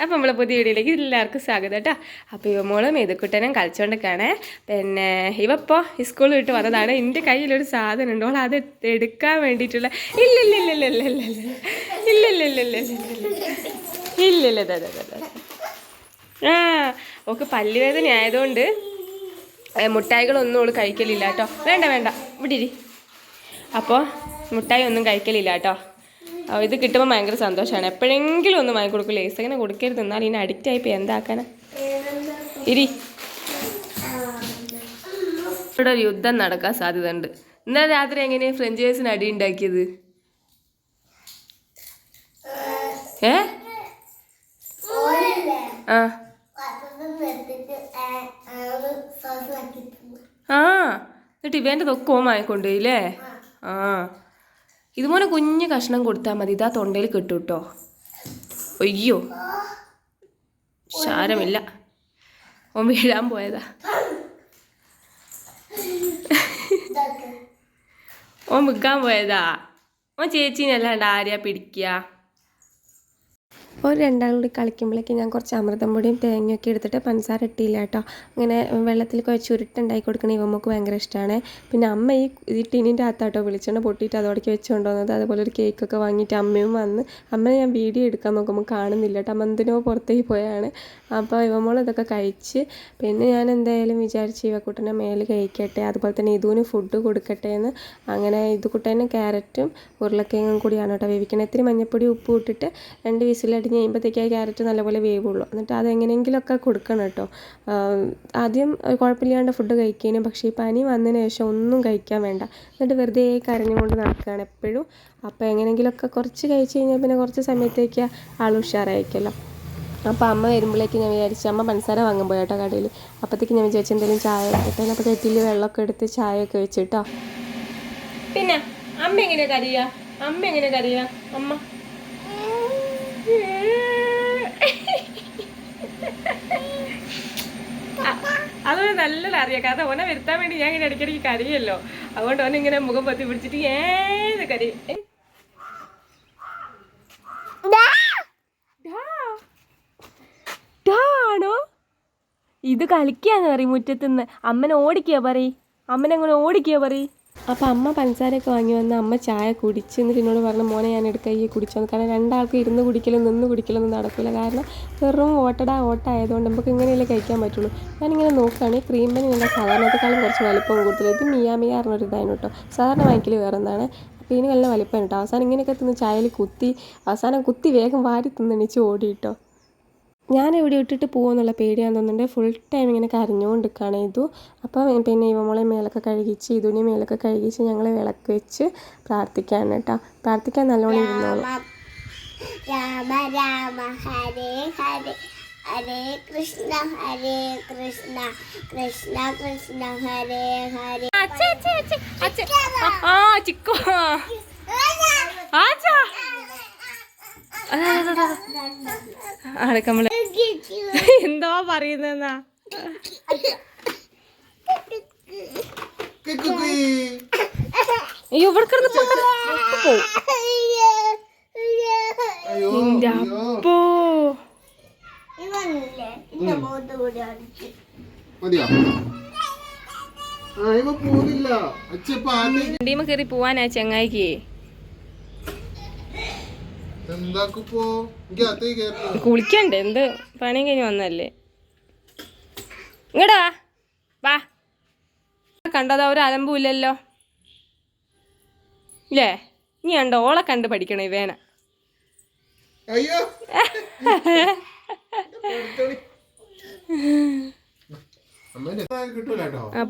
അപ്പം നമ്മളെ പുതിയ വീഡിയോയിലേക്ക് എല്ലാവർക്കും സ്വാഗതം കേട്ടോ. അപ്പോൾ ഇവമോളും മേതുക്കുട്ടനും കളിച്ചുകൊണ്ടൊക്കെയാണ്. പിന്നെ ഇവപ്പോൾ സ്കൂളിൽ വിട്ട് വന്നതാണ്. എൻ്റെ കയ്യിലൊരു സാധനം ഉണ്ട്, അത് എടുക്കാൻ വേണ്ടിയിട്ടുള്ള ആ ഓക്ക് പല്ലുവേദന ആയതുകൊണ്ട് മുട്ടായികളൊന്നും അവൾ കഴിക്കലില്ല കേട്ടോ. വേണ്ട വേണ്ട വിടിരി. അപ്പോൾ മുട്ടായി ഒന്നും കഴിക്കലില്ല കേട്ടോ. ഇത് കിട്ടുമ്പോൾ ഭയങ്കര സന്തോഷമാണ്. എപ്പോഴെങ്കിലും ഒന്നും വാങ്ങി കൊടുക്കും. ലേസ് അങ്ങനെ കൊടുക്കരുത്, എന്നാൽ ഇതിന് അഡിക്റ്റ് ആയിപ്പോൾ എന്താക്കാനാ. ഇരി, ഇവിടെ ഒരു യുദ്ധം നടക്കാൻ സാധ്യത ഉണ്ട്. ഇന്നലെ രാത്രി എങ്ങനെയാണ് ഫ്രഞ്ച് ഫ്രൈസിന് അടി ഉണ്ടാക്കിയത്? എന്നിട്ട് ഇവേൻ്റെ തൊക്കെ ഓൻ വാങ്ങിക്കൊണ്ടുപോയില്ലേ? ഇതുപോലെ കുഞ്ഞു കഷ്ണം കൊടുത്താൽ മതി. ഇതാ തൊണ്ടയിൽ കിട്ടും കേട്ടോ. അയ്യോ സാരമില്ല, ഓൻ വീഴാൻ പോയതാ. ഓൻ വിൽക്കാൻ പോയതാ. ഓൻ ചേച്ചീനല്ലാണ്ട് ആരെയാ പിടിക്കുക? ഒരു രണ്ടാളുകൂടി കളിക്കുമ്പോഴേക്ക് ഞാൻ കുറച്ച് അമൃതം പൊടിയും തേങ്ങയൊക്കെ എടുത്തിട്ട് പഞ്ചസാര ഇട്ടില്ല കേട്ടോ. അങ്ങനെ വെള്ളത്തിൽ കുഴച്ച് ഉരുട്ടുണ്ടാക്കി കൊടുക്കണ ഇവമ്മക്ക് ഭയങ്കര ഇഷ്ടമാണ്. പിന്നെ അമ്മ ഈ ടിന്നിൻ്റെ അകത്താട്ടോ വിളിച്ചോണ്ട് പൊട്ടിയിട്ട് അതോടേക്ക് വെച്ചുകൊണ്ട് വന്നത്. അതുപോലെ ഒരു കേക്കൊക്കെ വാങ്ങിയിട്ട് അമ്മയും വന്ന്. അമ്മ ഞാൻ വീഡിയോ എടുക്കാൻ നോക്കുമ്പോൾ കാണുന്നില്ല കേട്ടോ. അമ്മ എന്തിനോ പുറത്തേക്ക് പോയാണ്. അപ്പോൾ ഇവമോൾ ഇതൊക്കെ കഴിച്ച് പിന്നെ ഞാൻ എന്തായാലും വിചാരിച്ച് ഇവക്കുട്ടനെ മേല് കഴിക്കട്ടെ, അതുപോലെ തന്നെ ഇതുവിന് ഫുഡ് കൊടുക്കട്ടെ എന്ന്. അങ്ങനെ ഇതുകുട്ടന് ക്യാരറ്റും ഉരുളക്കിഴങ്ങും കൂടിയാണ് കേട്ടോ വേവിക്കണം. ഇത്തിരി മഞ്ഞപ്പൊടി ഉപ്പ് ഇട്ടിട്ട് 2 വിസിലടി കഴിയുമ്പോഴത്തേക്ക് ആ ക്യാരറ്റ് നല്ലപോലെ വേവുള്ളൂ. എന്നിട്ട് അതെങ്ങനെയെങ്കിലുമൊക്കെ കൊടുക്കണം കേട്ടോ. ആദ്യം കുഴപ്പമില്ലാണ്ട് ഫുഡ് കഴിക്കാനും, പക്ഷേ ഈ പനി വന്നതിന് ശേഷം ഒന്നും കഴിക്കാൻ വേണ്ട. എന്നിട്ട് വെറുതെ കരഞ്ഞുകൊണ്ട് നടക്കുകയാണ് എപ്പോഴും. അപ്പോൾ എങ്ങനെയെങ്കിലുമൊക്കെ കുറച്ച് കഴിച്ച് കഴിഞ്ഞാൽ പിന്നെ കുറച്ച് സമയത്തേക്ക് ആൾ ഉഷാറായിരിക്കുമല്ലോ. അപ്പോൾ അമ്മ വരുമ്പോഴേക്ക് ഞാൻ വിചാരിച്ചു, അമ്മ പഞ്ചസാര വാങ്ങാൻ പോയി കേട്ടോ കടയിൽ. അപ്പോഴത്തേക്ക് ഞാൻ വിചാരിച്ചു എന്തെങ്കിലും ചായ എടുത്തിട്ട്, അപ്പോൾ കെറ്റിൽ വെള്ളമൊക്കെ എടുത്ത് ചായയൊക്കെ വെച്ചിട്ടോ. പിന്നെ അമ്മ എങ്ങനെ കറിയാ? അമ്മ അതൊരു നല്ലത് അറിയാം. കാരണം ഓനെ വരുത്താൻ വേണ്ടി ഞാൻ ഇങ്ങനെ ഇടയ്ക്കിടയ്ക്ക് കരയല്ലോ. അതുകൊണ്ട് ഓനെ ഇങ്ങനെ മുഖം പൊത്തി പിടിച്ചിട്ട് ഏത് കരി ആണോ ഇത് കളിക്കാന്ന് പറയും മുറ്റത്തുനിന്ന്. അമ്മനെ ഓടിക്കുക പറയും, അമ്മനെങ്ങനെ ഓടിക്കുക പറയും. അപ്പോൾ അമ്മ പഞ്ചസാരയൊക്കെ വാങ്ങി വന്ന് അമ്മ ചായ കുടിച്ച് എന്നിട്ട് എന്നോട് പറഞ്ഞു, മോനെ ഞാൻ എടുക്കുക ഈ കുടിച്ചോന്ന്. കാരണം രണ്ടാൾക്ക് ഇരുന്ന് കുടിക്കലും നിന്ന് കുടിക്കലൊന്നും നടക്കില്ല. കാരണം വെറും ഓട്ടായതുകൊണ്ട് നമുക്ക് ഇങ്ങനെയല്ലേ കഴിക്കാൻ പറ്റുള്ളൂ. ഞാനിങ്ങനെ നോക്കുകയാണെങ്കിൽ ക്രീം ബൻ ഇങ്ങനെ സാധാരണത്തെക്കാളും കുറച്ച് വലിപ്പം കൂടുതൽ. ഇത് മിയാ പറഞ്ഞൊരിതായിരുന്നു കേട്ടോ. സാധാരണ വാങ്ങിക്കൽ വേറെ എന്താണ്. അപ്പോൾ ഇതിന് നല്ല വലിപ്പം കേട്ടോ. അവസാനം ഇങ്ങനെയൊക്കെ തിന്ന് ചായയിൽ കുത്തി വേഗം വാരി തിന്നെണിച്ച് ഓടിയിട്ടോ. ഞാൻ ഇവിടെ ഇട്ടിട്ട് പോകുമെന്നുള്ള പേടിയാന്ന് തോന്നുന്നുണ്ട്. ഫുൾ ടൈം ഇങ്ങനെ കരഞ്ഞുകൊണ്ടിരിക്കുകയാണ് ഇതു. അപ്പോൾ പിന്നെ ഇവമോളെ മേലൊക്കെ കഴുകിച്ച് ഇതുവിനെ മേലൊക്കെ കഴുകിച്ച് ഞങ്ങൾ വിളക്ക് വെച്ച് പ്രാർത്ഥിക്കാണ് കേട്ടോ. പ്രാർത്ഥിക്കാൻ നല്ലോണം ഇരുന്നോളൂ. രാമ രാമ ഹരേ ഹരേ ഹരേ കൃഷ്ണ കൃഷ്ണ കൃഷ്ണ ഹരേ ഹരേ. ചിക്കോ നമ്മള് എന്തോ പറയുന്നെന്നാ. ഇവിടെ കിടന്ന് അപ്പോ വണ്ടിമ കയറി പോവാനാ ചെങ്ങായിക്ക്. കുളിക്കണ്ടേ? എന്ത് പണിയും കഴിഞ്ഞ് വന്നല്ലേ. ഇങ്ങടാ വാ. കണ്ടതാ ഒരു അലമ്പൂല്ലല്ലോ ഇല്ലേ? നീ കണ്ടോ ഓളെ കണ്ട് പഠിക്കണേ വേന.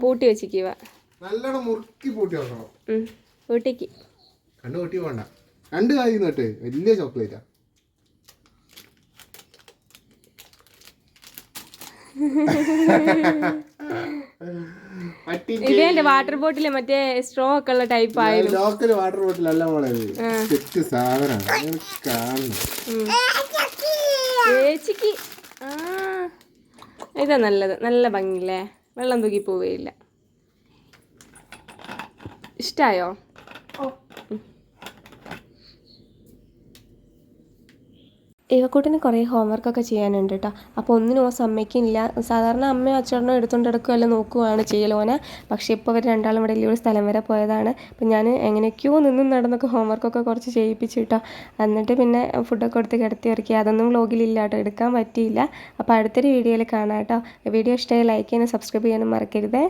പൂട്ടി വെച്ചിക്കുക. പൂട്ടിക്ക് രണ്ട് കാര്യം കേട്ടെ. വലിയ ചോക്ലേറ്റാ. ഇവന്റെ വാട്ടർ ബോട്ടില് മറ്റേ സ്ട്രോ ഒക്കെ ഉള്ള ടൈപ്പ് ആയിരുന്നു. ലോക്കൽ വാട്ടർ ബോട്ടിലല്ല മോളെ, സെറ്റ് സാധനമാണ്. ചേച്ചിക്ക് ഇതാ നല്ലത്. നല്ല ഭംഗിയില്ലേ? വെള്ളം തൂക്കി പോവുകയില്ല. ഇഷ്ടായോ? ഇവക്കൂട്ടിന് കുറേ ഹോംവർക്കൊക്കെ ചെയ്യാനുണ്ട് കേട്ടോ. അപ്പോൾ ഒന്നിനും ഓൻ സമ്മതിക്കുന്നില്ല. സാധാരണ അമ്മയും അച്ഛനും എടുത്തുകൊണ്ട് എടുക്കുകയല്ല നോക്കുകയാണ് ചെയ്യലോനെ. പക്ഷേ ഇപ്പോൾ ഇവർ രണ്ടാളും ഇവിടെ വലിയൊരു സ്ഥലം വരെ പോയതാണ്. അപ്പം ഞാൻ എങ്ങനെയൊക്കെയോ നിന്നും നടന്നൊക്കെ ഹോംവർക്കൊക്കെ കുറച്ച് ചെയ്യിപ്പിച്ചു കേട്ടോ. എന്നിട്ട് പിന്നെ ഫുഡൊക്കെ കൊടുത്ത് കിടത്തി ഇറക്കി. അതൊന്നും വ്ലോഗിലില്ല കേട്ടോ, എടുക്കാൻ പറ്റിയില്ല. അപ്പോൾ അടുത്തൊരു വീഡിയോയിൽ കാണാം കേട്ടോ. വീഡിയോ ഇഷ്ടമായി ലൈക്ക് ചെയ്യാനും സബ്സ്ക്രൈബ് ചെയ്യാനും മറക്കരുതേ.